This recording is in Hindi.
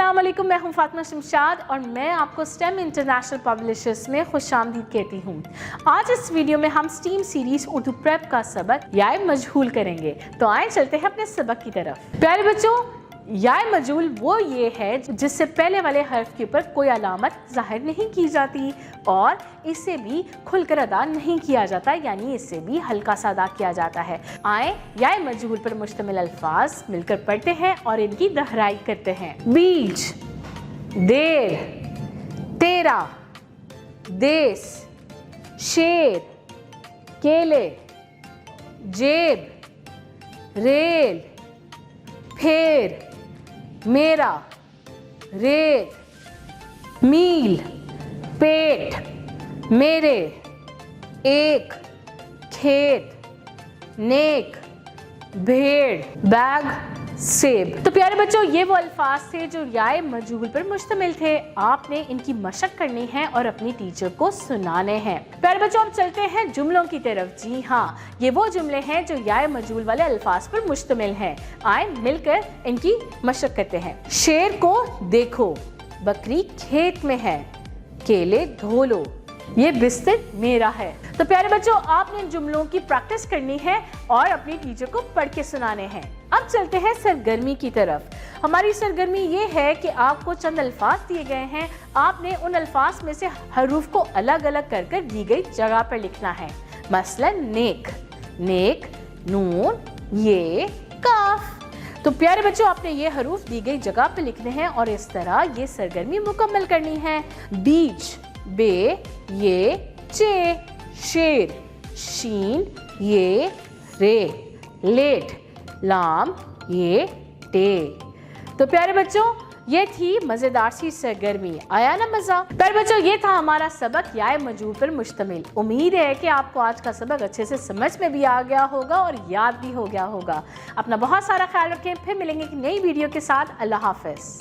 अस्सलाम वालेकुम, मैं हूं फातिमा शमशाद और मैं आपको स्टेम इंटरनेशनल पब्लिशर्स में खुशामदीद कहती हूं। आज इस वीडियो में हम स्टीम सीरीज उर्दू प्रेप का सबक याए मजहूल करेंगे। तो आए चलते हैं अपने सबक की तरफ। प्यारे बच्चों, याए मजहूल वो ये है जिससे पहले वाले हर्फ के ऊपर कोई अलामत जाहिर नहीं की जाती और इसे भी खुलकर अदा नहीं किया जाता, यानी इसे भी हल्का सा अदा किया जाता है। आए याए मजहूल पर मुश्तमिल अल्फाज मिलकर पढ़ते हैं और इनकी दोहराई करते हैं। बीज, देर, तेरा, देस, शेर, केले, जेब, रेल, फेर, मेरा, रेत, मील, पेट, मेरे, एक, खेत, नेक, भेड़, बैग, सेब। तो प्यारे बच्चों, ये वो अल्फाज थे जो याए मजहूल पर मुश्तमिल थे। आपने इनकी मशक करनी है और अपनी टीचर को सुनाने हैं। प्यारे बच्चों, अब चलते हैं जुमलों की तरफ। जी हाँ, ये वो जुमले हैं जो याए मजहूल वाले अल्फाज पर मुश्तमिल हैं। आए मिलकर इनकी मशक करते हैं। शेर को देखो, बकरी खेत में है, केले धो लो, ये बिस्तर मेरा है। तो प्यारे बच्चों, आपने इन जुमलों की प्रैक्टिस करनी है और अपनी टीचर को पढ़ के सुनाने हैं। अब चलते हैं सरगर्मी की तरफ। हमारी सरगर्मी ये है कि आपको चंद अल्फाज दिए गए हैं। आपने उन अल्फाज में से हरूफ को अलग अलग कर दी गई जगह पर लिखना है। मसलन नेक, नेक, नून, ये, काफ। तो प्यारे बच्चों, आपने ये हरूफ दी गई जगह पे लिखने हैं और इस तरह ये सरगर्मी मुकम्मल करनी है। बीज, बे, ये, चे, शेर, शीन, ये, रे, लेट, लाम, ये, टे। तो प्यारे बच्चों, ये थी मजेदार सी सरगर्मी। आया ना मजा? प्यारे बच्चों, ये था हमारा सबक याए मजहूल पर मुश्तमिल। उम्मीद है कि आपको आज का सबक अच्छे से समझ में भी आ गया होगा और याद भी हो गया होगा। अपना बहुत सारा ख्याल रखें। फिर मिलेंगे एक नई वीडियो के साथ। अल्लाह हाफिज।